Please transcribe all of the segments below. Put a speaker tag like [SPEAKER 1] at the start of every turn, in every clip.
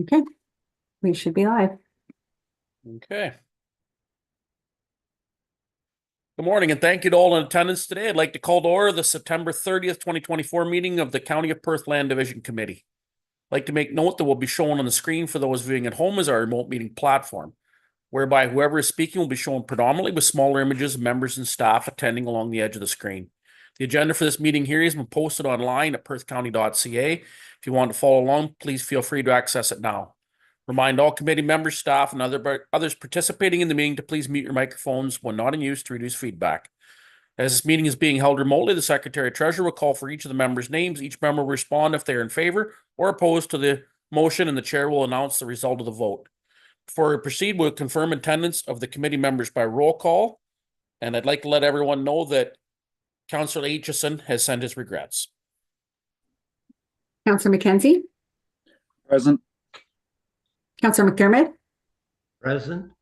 [SPEAKER 1] Okay, we should be live.
[SPEAKER 2] Okay. Good morning, and thank you to all in attendance today. I'd like to call to order the September 30th, 2024 meeting of the County of Perth Land Division Committee. I'd like to make note that will be shown on the screen for those viewing at home is our remote meeting platform, whereby whoever is speaking will be shown predominantly with smaller images of members and staff attending along the edge of the screen. The agenda for this meeting here has been posted online at perthcounty.ca. If you want to follow along, please feel free to access it now. Remind all committee members, staff, and others participating in the meeting to please mute your microphones when not in use to reduce feedback. As this meeting is being held remotely, the Secretary Treasurer will call for each of the members' names. Each member will respond if they are in favor or opposed to the motion, and the chair will announce the result of the vote. Before we proceed, we'll confirm attendance of the committee members by roll call. And I'd like to let everyone know that Councillor Aitchison has sent his regrets.
[SPEAKER 1] Councillor McKenzie,
[SPEAKER 3] Present.
[SPEAKER 1] Councillor McDermott,
[SPEAKER 4] Present.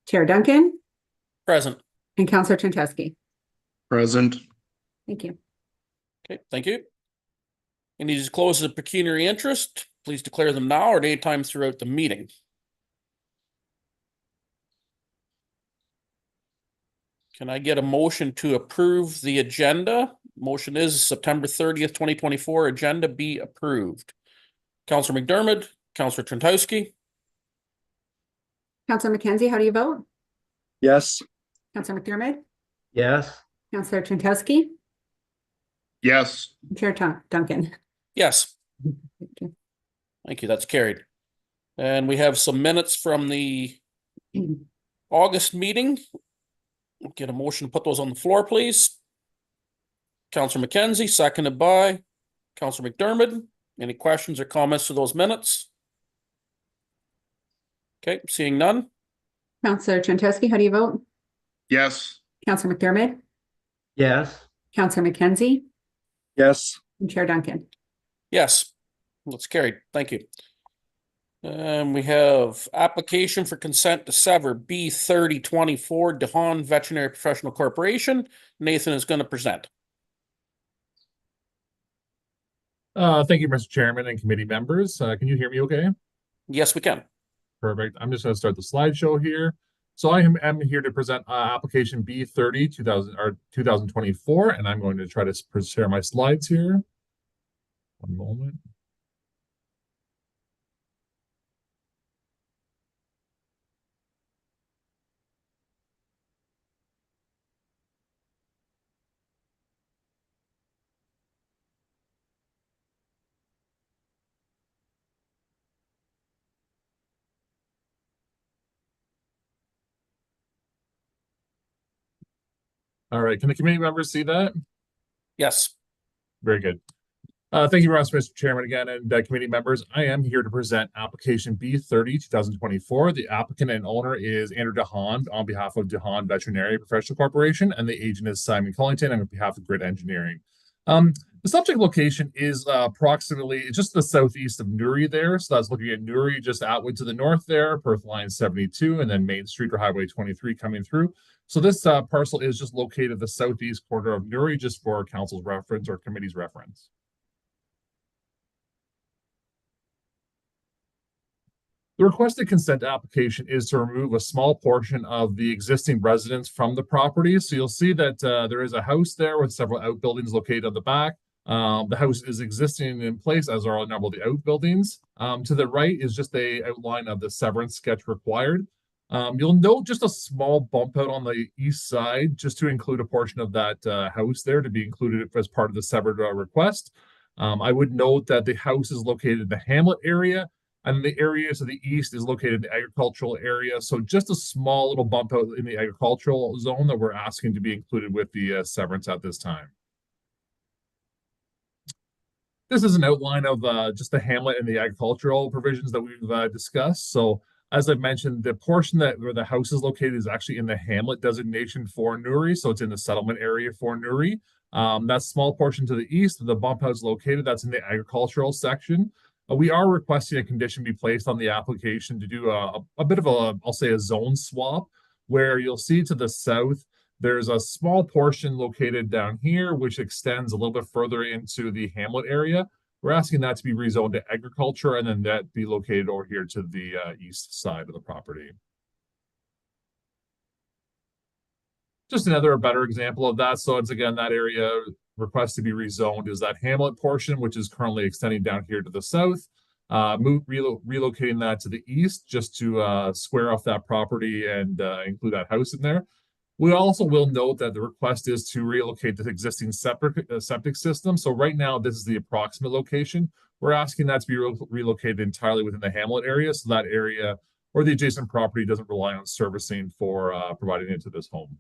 [SPEAKER 1] Chair Duncan,
[SPEAKER 2] Present.
[SPEAKER 1] and Councillor Trentowski.
[SPEAKER 3] Present.
[SPEAKER 1] Thank you.
[SPEAKER 2] Okay, thank you. Any disclosures of pecuniary interest, please declare them now or at any time throughout the meeting. Can I get a motion to approve the agenda? Motion is September 30th, 2024 agenda be approved. Councillor McDermott, Councillor Trentowski.
[SPEAKER 1] Councillor McKenzie, how do you vote?
[SPEAKER 3] Yes.
[SPEAKER 1] Councillor McDermott,
[SPEAKER 4] Yes.
[SPEAKER 1] Councillor Trentowski,
[SPEAKER 3] Yes.
[SPEAKER 1] and Chair Duncan.
[SPEAKER 2] Yes,
[SPEAKER 1] Thank you.
[SPEAKER 2] thank you. That's carried. And we have some minutes from the August meeting. Get a motion to put those on the floor, please. Councillor McKenzie, seconded by Councillor McDermott. Any questions or comments to those minutes? Okay, seeing none.
[SPEAKER 1] Councillor Trentowski, how do you vote?
[SPEAKER 3] Yes.
[SPEAKER 1] Councillor McDermott,
[SPEAKER 4] Yes.
[SPEAKER 1] Councillor McKenzie,
[SPEAKER 3] Yes.
[SPEAKER 1] and Chair Duncan.
[SPEAKER 2] Yes, that's carried. Thank you. And we have application for consent to sever B3024 DeHaan Veterinary Professional Corporation. Nathan is going to present.
[SPEAKER 5] Thank you, Mr. Chairman and committee members. Can you hear me okay?
[SPEAKER 2] Yes, we can.
[SPEAKER 5] Perfect. I'm just going to start the slideshow here. So I am here to present application B30 2024, and I'm going to try to share my slides here. One moment. All right. Can the committee members see that?
[SPEAKER 2] Yes.
[SPEAKER 5] Very good. Thank you very much, Mr. Chairman, again, and committee members. I am here to present application B30 2024. The applicant and owner is Andrew DeHaan on behalf of DeHaan Veterinary Professional Corporation, and the agent is Simon Cullington on behalf of Grid Engineering. The subject location is approximately just the southeast of Newry there. So that's looking at Newry just outward to the north there, Perth Line 72, and then Main Street or Highway 23 coming through. So this parcel is just located the southeast corner of Newry, just for council's reference or committee's reference. The requested consent application is to remove a small portion of the existing residence from the property. So you'll see that there is a house there with several outbuildings located on the back. The house is existing in place, as are a number of the outbuildings. To the right is just a outline of the severance sketch required. You'll note just a small bump out on the east side, just to include a portion of that house there to be included as part of the severed request. I would note that the house is located in the hamlet area, and the area to the east is located in the agricultural area. So just a small little bump out in the agricultural zone that we're asking to be included with the severance at this time. This is an outline of just the hamlet and the agricultural provisions that we've discussed. So as I've mentioned, the portion where the house is located is actually in the hamlet designation for Newry. So it's in the settlement area for Newry. That small portion to the east, the bump house located, that's in the agricultural section. We are requesting a condition be placed on the application to do a bit of I'll say a zone swap, where you'll see to the south, there's a small portion located down here, which extends a little bit further into the hamlet area. We're asking that to be rezoned to agriculture and then that be located over here to the east side of the property. Just another better example of that. So it's again, that area request to be rezoned is that Hamlet portion, which is currently extending down here to the south. Relocating that to the east just to square off that property and include that house in there. We also will note that the request is to relocate the existing septic system. So right now, this is the approximate location. We're asking that to be relocated entirely within the Hamlet area, so that area or the adjacent property doesn't rely on servicing for providing it to this home.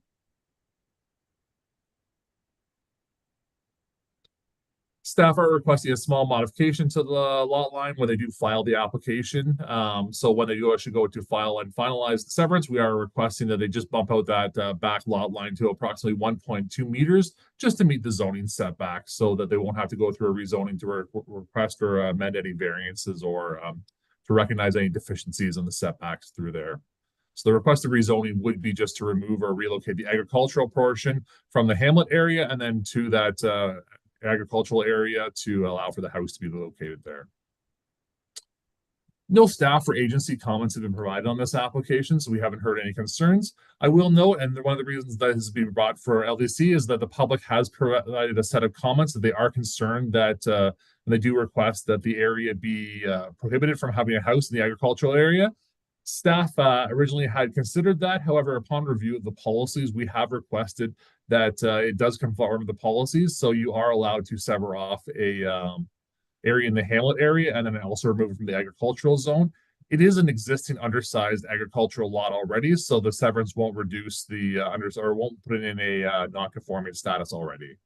[SPEAKER 5] Staff are requesting a small modification to the lot line when they do file the application. So when they do actually go to file and finalize the severance, we are requesting that they just bump out that back lot line to approximately 1.2 meters just to meet the zoning setbacks so that they won't have to go through a rezoning to request or amend any variances or to recognize any deficiencies in the setbacks through there. So the requested rezoning would be just to remove or relocate the agricultural portion from the Hamlet area and then to that agricultural area to allow for the house to be located there. No staff or agency comments have been provided on this application, so we haven't heard any concerns. I will note, and one of the reasons that has been brought for LDC is that the public has provided a set of comments that they are concerned that and they do request that the area be prohibited from having a house in the agricultural area. Staff originally had considered that. However, upon review of the policies, we have requested that it does conform to the policies. So you are allowed to sever off a area in the Hamlet area and then also remove it from the agricultural zone. It is an existing undersized agricultural lot already, so the severance won't reduce the or won't put it in a non-conforming status already.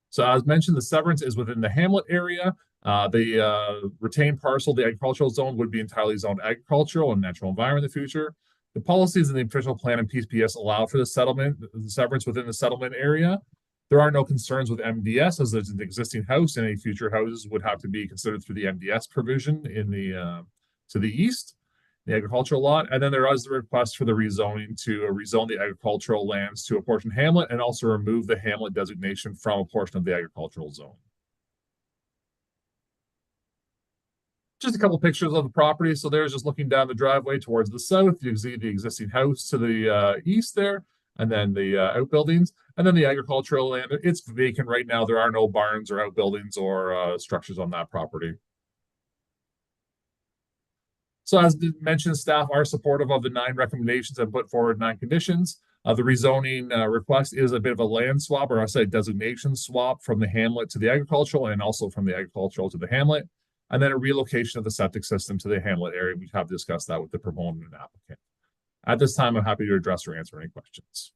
[SPEAKER 5] So as mentioned, the severance is within the Hamlet area. The retained parcel, the agricultural zone, would be entirely zoned agricultural and natural environment in the future. The policies in the official plan and PCS allow for the severance within the settlement area. There are no concerns with MDS as there's an existing house, and any future houses would have to be considered through the MDS provision in the to the east, the agricultural lot. And then there is the request for the rezoning to rezone the agricultural lands to a portion Hamlet and also remove the Hamlet designation from a portion of the agricultural zone. Just a couple of pictures of the property. So there's just looking down the driveway towards the south. You can see the existing house to the east there, and then the outbuildings, and then the agricultural land. It's vacant right now. There are no barns or outbuildings or structures on that property. So as mentioned, staff are supportive of the 9 recommendations and put forward 9 conditions. The rezoning request is a bit of a land swap, or I say designation swap from the Hamlet to the agricultural and also from the agricultural to the Hamlet. And then a relocation of the septic system to the Hamlet area. We have discussed that with the proponent and applicant. At this time, I'm happy to address or answer any questions.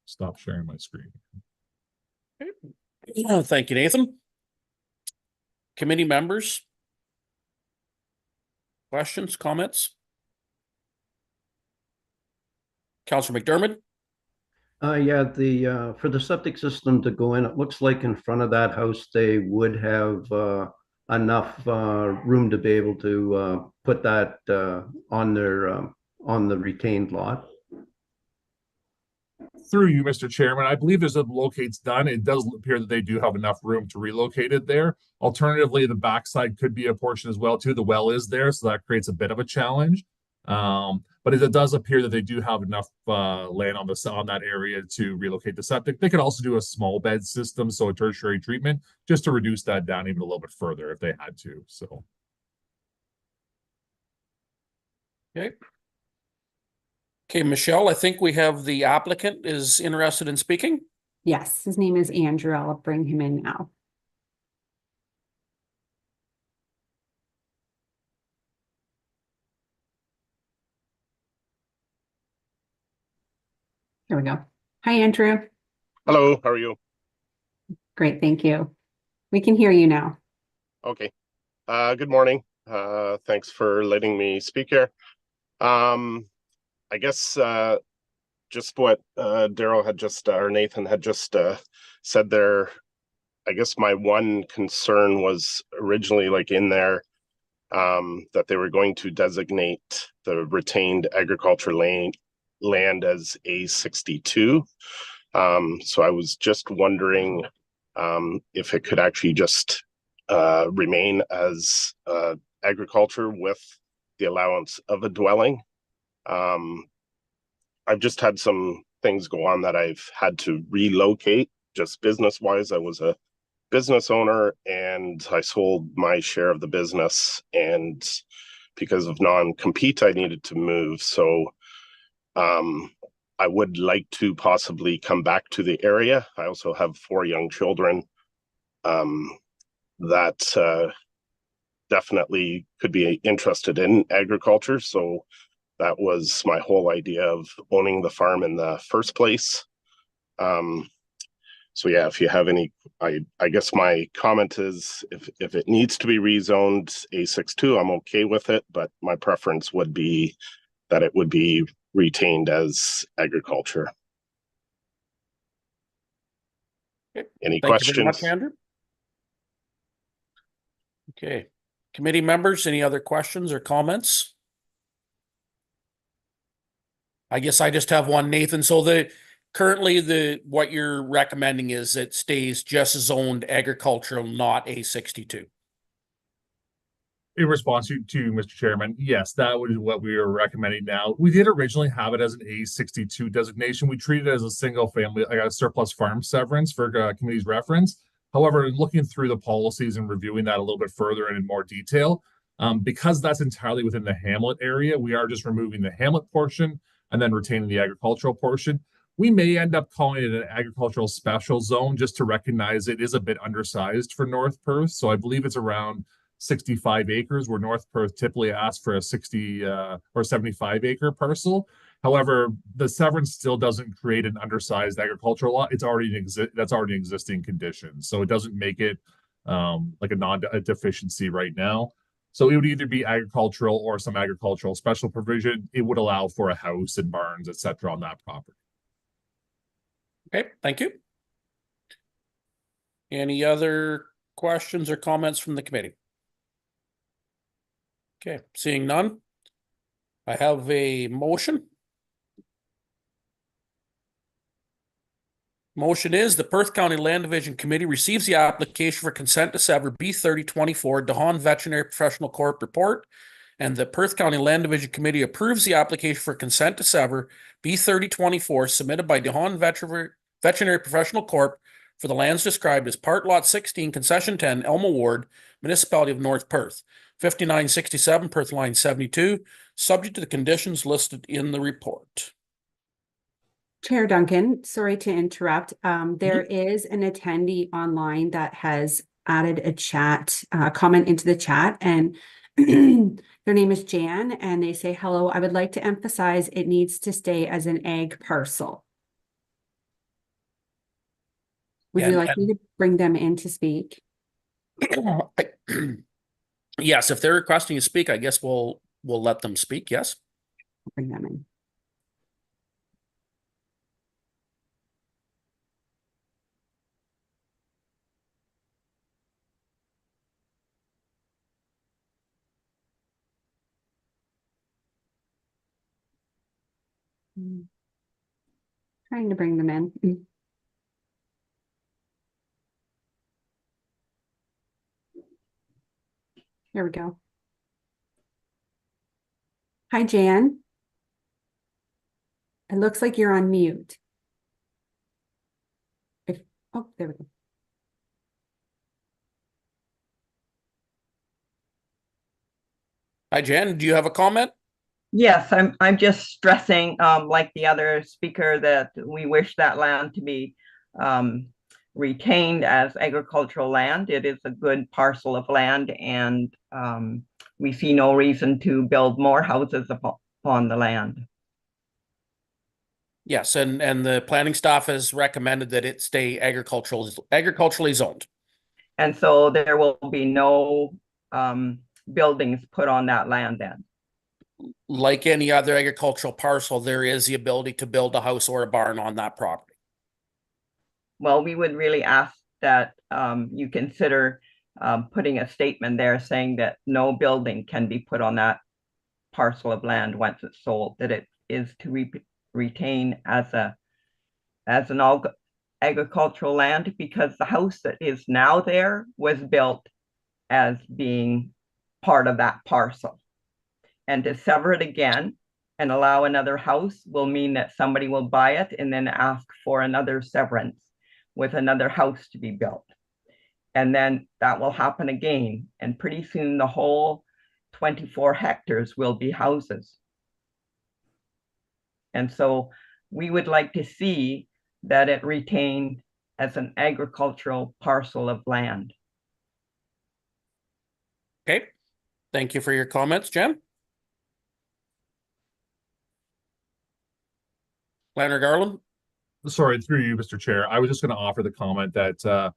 [SPEAKER 5] Stop sharing my screen.
[SPEAKER 2] Thank you, Nathan. Committee members? Questions, comments? Councillor McDermott?
[SPEAKER 4] Yeah, the for the septic system to go in, it looks like in front of that house, they would have enough room to be able to put that on the retained lot.
[SPEAKER 5] Through you, Mr. Chairman, I believe as the locate's done, it does appear that they do have enough room to relocate it there. Alternatively, the backside could be a portion as well too. The well is there, so that creates a bit of a challenge. But it does appear that they do have enough land on that area to relocate the septic. They could also do a small bed system, so a tertiary treatment, just to reduce that down even a little bit further if they had to. So,
[SPEAKER 2] Okay, Michelle, I think we have the applicant is interested in speaking.
[SPEAKER 1] Yes, his name is Andrew. I'll bring him in now. There we go. Hi, Andrew.
[SPEAKER 3] Hello, how are you?
[SPEAKER 1] Great, thank you. We can hear you now.
[SPEAKER 3] Okay. Good morning. Thanks for letting me speak here. I guess just what Daryl had just or Nathan had just said there. I guess my one concern was originally like in there that they were going to designate the retained agriculture land as A62. So I was just wondering if it could actually just remain as agriculture with the allowance of a dwelling. I've just had some things go on that I've had to relocate just business wise. I was a business owner and I sold my share of the business, and because of non-compete, I needed to move. So I would like to possibly come back to the area. I also have 4 young children that definitely could be interested in agriculture. So that was my whole idea of owning the farm in the first place. So yeah, if you have any, I guess my comment is if it needs to be rezoned A62, I'm okay with it, but my preference would be that it would be retained as agriculture.
[SPEAKER 2] Okay.
[SPEAKER 3] Any
[SPEAKER 2] Thank you very much,
[SPEAKER 3] questions?
[SPEAKER 2] Andrew. Okay. Committee members, any other questions or comments? I guess I just have one, Nathan. So currently what you're recommending is it stays just zoned agricultural, not A62.
[SPEAKER 5] In response to Mr. Chairman, yes, that was what we were recommending now. We did originally have it as an A62 designation. We treated it as a single family, like a surplus farm severance for committee's reference. However, looking through the policies and reviewing that a little bit further and in more detail, because that's entirely within the hamlet area, we are just removing the hamlet portion and then retaining the agricultural portion. We may end up calling it an agricultural special zone just to recognize it is a bit undersized for North Perth. So I believe it's around 65 acres, where North Perth typically asks for a 60 or 75 acre parcel. However, the severance still doesn't create an undersized agricultural lot. It's already that's already an existing condition, so it doesn't make it like a deficiency right now. So it would either be agricultural or some agricultural special provision. It would allow for a house and barns, etc., on that property.
[SPEAKER 2] Okay, thank you. Any other questions or comments from the committee? Okay, seeing none. I have a motion. Motion is the Perth County Land Division Committee receives the application for consent to sever B3024 DeHaan Veterinary Professional Corp report, and the Perth County Land Division Committee approves the application for consent to sever B3024 submitted by DeHaan Veterinary Professional Corp for the lands described as Part Lot 16, Concession 10, Elma Ward, Municipality of North Perth, 5967 Perth Line 72, subject to the conditions listed in the report.
[SPEAKER 1] Chair Duncan, sorry to interrupt. There is an attendee online that has added a comment into the chat, and their name is Jan, and they say, hello, I would like to emphasize it needs to stay as an ag parcel. Would you like me to bring them in to speak?
[SPEAKER 2] Yes, if they're requesting to speak, I guess we'll let them speak. Yes.
[SPEAKER 1] I'll bring them in. Trying to bring them in. There we go. Hi, Jan. It looks like you're on mute. Oh, there we go.
[SPEAKER 2] Hi, Jan. Do you have a comment?
[SPEAKER 6] Yes, I'm just stressing, like the other speaker, that we wish that land to be retained as agricultural land. It is a good parcel of land, and we see no reason to build more houses upon the land.
[SPEAKER 2] Yes, and the planning staff has recommended that it stay agriculturally zoned.
[SPEAKER 6] And so there will be no buildings put on that land then.
[SPEAKER 2] Like any other agricultural parcel, there is the ability to build a house or a barn on that property.
[SPEAKER 6] Well, we would really ask that you consider putting a statement there saying that no building can be put on that parcel of land once it's sold, that it is to retain as an agricultural land because the house that is now there was built as being part of that parcel. And to sever it again and allow another house will mean that somebody will buy it and then ask for another severance with another house to be built. And then that will happen again. And pretty soon the whole 24 hectares will be houses. And so we would like to see that it retained as an agricultural parcel of land.
[SPEAKER 2] Okay, thank you for your comments, Jen. Planner Garland?
[SPEAKER 5] Sorry, through you, Mr. Chair. I was just going to offer the comment that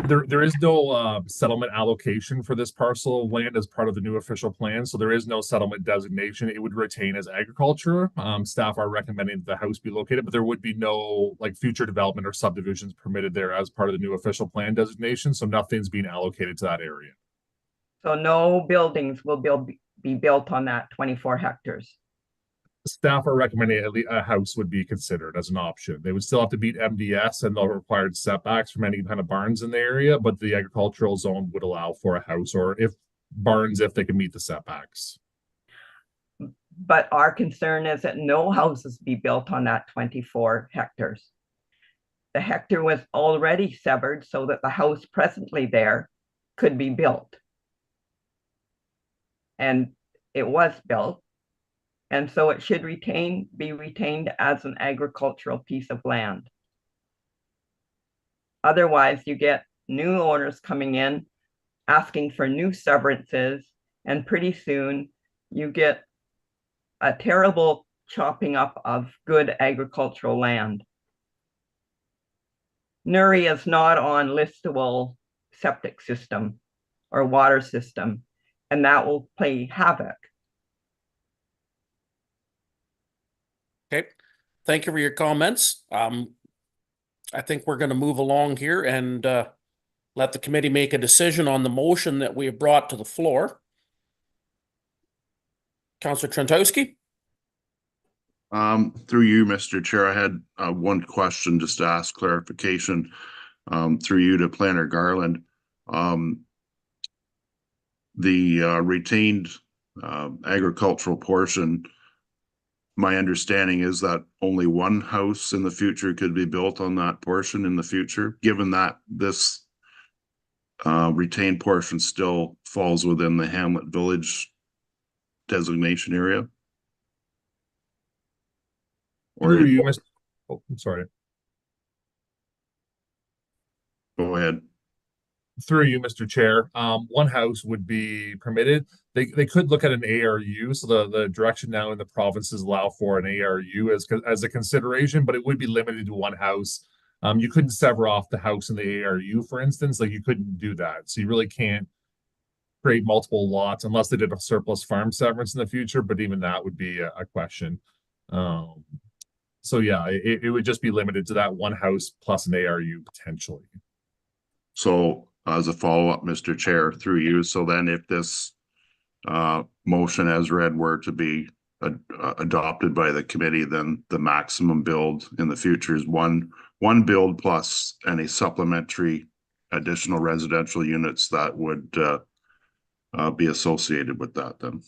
[SPEAKER 5] there is no settlement allocation for this parcel of land as part of the new official plan. So there is no settlement designation. It would retain as agriculture. Staff are recommending that the house be located, but there would be no like future development or subdivisions permitted there as part of the new official plan designation. So nothing's being allocated to that area.
[SPEAKER 6] So no buildings will be built on that 24 hectares.
[SPEAKER 5] Staff are recommending at least a house would be considered as an option. They would still have to meet MDS and the required setbacks from any kind of barns in the area, but the agricultural zone would allow for a house or if barns, if they can meet the setbacks.
[SPEAKER 6] But our concern is that no houses be built on that 24 hectares. The hectare was already severed so that the house presently there could be built. And it was built. And so it should be retained as an agricultural piece of land. Otherwise, you get new owners coming in, asking for new severances, and pretty soon you get a terrible chopping up of good agricultural land. Nuri is not on listable septic system or water system, and that will play havoc.
[SPEAKER 2] Okay, thank you for your comments. I think we're going to move along here and let the committee make a decision on the motion that we have brought to the floor. Councillor Trentowski?
[SPEAKER 7] Through you, Mr. Chair, I had one question just to ask clarification through you to Planner Garland. The retained agricultural portion, my understanding is that only one house in the future could be built on that portion in the future, given that this retained portion still falls within the Hamlet Village designation area. Or
[SPEAKER 5] Through you, Mr. Oh, I'm sorry.
[SPEAKER 7] go ahead.
[SPEAKER 5] Through you, Mr. Chair, one house would be permitted. They could look at an ARU. So the direction now in the provinces allow for an ARU as a consideration, but it would be limited to one house. You couldn't sever off the house in the ARU, for instance. Like you couldn't do that. So you really can't create multiple lots unless they did a surplus farm severance in the future. But even that would be a question. So yeah, it would just be limited to that one house plus an ARU potentially.
[SPEAKER 7] So as a follow-up, Mr. Chair, through you, so then if this motion as read were to be adopted by the committee, then the maximum build in the future is one build plus any supplementary additional residential units that would be associated with that then.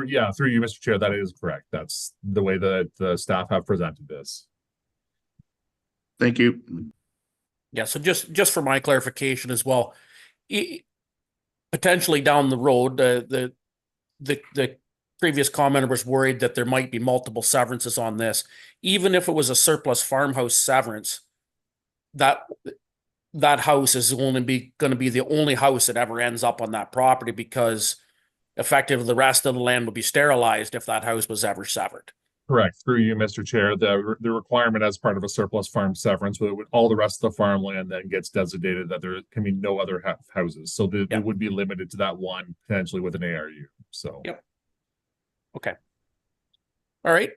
[SPEAKER 5] Yeah, through you, Mr. Chair, that is correct. That's the way that the staff have presented this.
[SPEAKER 7] Thank you.
[SPEAKER 2] Yeah, so just for my clarification as well, potentially down the road, the previous commenter was worried that there might be multiple severances on this. Even if it was a surplus farmhouse severance, that house is going to be the only house that ever ends up on that property because effectively the rest of the land would be sterilized if that house was ever severed.
[SPEAKER 5] Correct. Through you, Mr. Chair, the requirement as part of a surplus farm severance, with all the rest of the farmland then gets designated that there can be no other houses. So it would be limited to that one potentially with an ARU. So.
[SPEAKER 2] Yep. Okay. All right.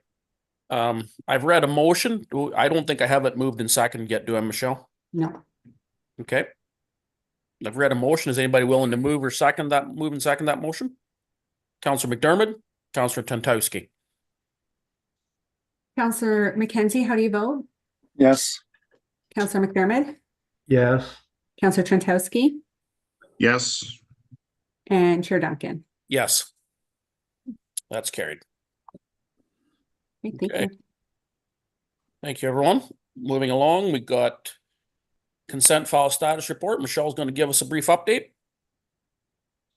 [SPEAKER 2] I've read a motion. I don't think I have it moved and seconded yet, do I, Michelle?
[SPEAKER 1] No.
[SPEAKER 2] Okay. I've read a motion. Is anybody willing to move and second that motion? Councillor McDermott? Councillor Tantowski.
[SPEAKER 1] Councillor Mackenzie, how do you vote?
[SPEAKER 8] Yes.
[SPEAKER 1] Councillor McDermott,
[SPEAKER 4] Yes.
[SPEAKER 1] Councillor Trentowski,
[SPEAKER 7] Yes,
[SPEAKER 1] and Chair Duncan.
[SPEAKER 2] Yes. That's carried.
[SPEAKER 1] Okay, thank
[SPEAKER 2] Okay.
[SPEAKER 1] you.
[SPEAKER 2] Thank you, everyone. Moving along, we got consent file status report. Michelle's going to give us a brief update.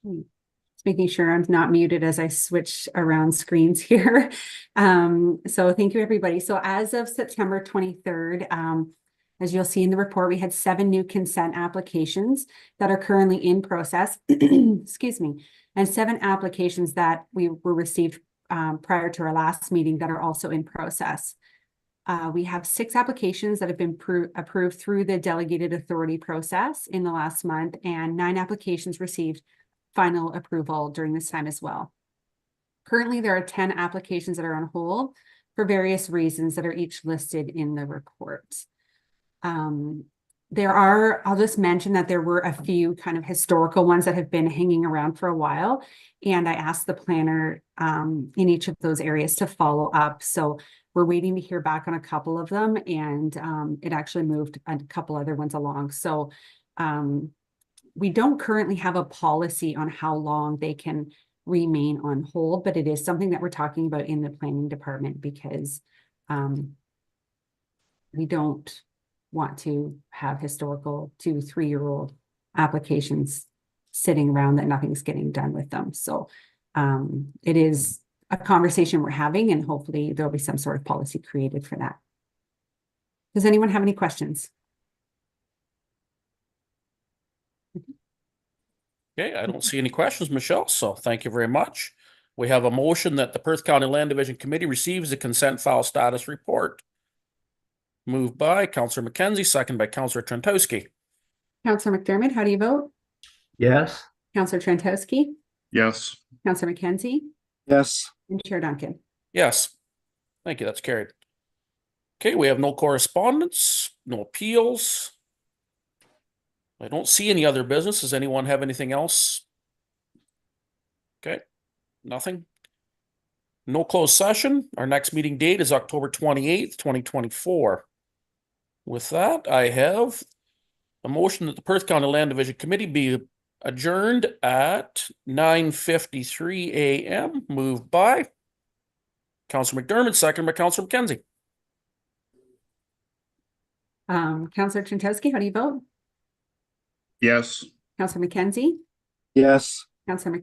[SPEAKER 1] Just making sure I'm not muted as I switch around screens here. So thank you, everybody. So as of September 23rd, as you'll see in the report, we had 7 new consent applications that are currently in process, excuse me, and 7 applications that were received prior to our last meeting that are also in process. We have 6 applications that have been approved through the delegated authority process in the last month, and 9 applications received final approval during this time as well. Currently, there are 10 applications that are on hold for various reasons that are each listed in the report. I'll just mention that there were a few kind of historical ones that have been hanging around for a while, and I asked the planner in each of those areas to follow up. So we're waiting to hear back on a couple of them, and it actually moved a couple other ones along. So we don't currently have a policy on how long they can remain on hold, but it is something that we're talking about in the planning department because we don't want to have historical 2-3-year-old applications sitting around that nothing's getting done with them. So it is a conversation we're having, and hopefully there'll be some sort of policy created for that. Does anyone have any questions?
[SPEAKER 2] Okay, I don't see any questions, Michelle, so thank you very much. We have a motion that the Perth County Land Division Committee receives the consent file status report. Moved by Councillor Mackenzie, second by Councillor Trentowski.
[SPEAKER 1] Councillor McDermott, how do you vote?
[SPEAKER 4] Yes.
[SPEAKER 1] Councillor Trentowski,
[SPEAKER 7] yes,
[SPEAKER 1] Councillor Mackenzie,
[SPEAKER 8] Yes.
[SPEAKER 1] and Chair Duncan.
[SPEAKER 2] Yes. Thank you, that's carried. Okay, we have no correspondence, no appeals. I don't see any other business. Does anyone have anything else? Okay, nothing. No closed session. Our next meeting date is October 28th, 2024. With that, I have a motion that the Perth County Land Division Committee be adjourned at 9:53 a.m. Moved by Councillor McDermott, second by Councillor Mackenzie.
[SPEAKER 1] Councillor Trentowski, how do you vote?
[SPEAKER 7] yes.
[SPEAKER 1] Councillor Mackenzie,
[SPEAKER 8] Yes.
[SPEAKER 1] Councillor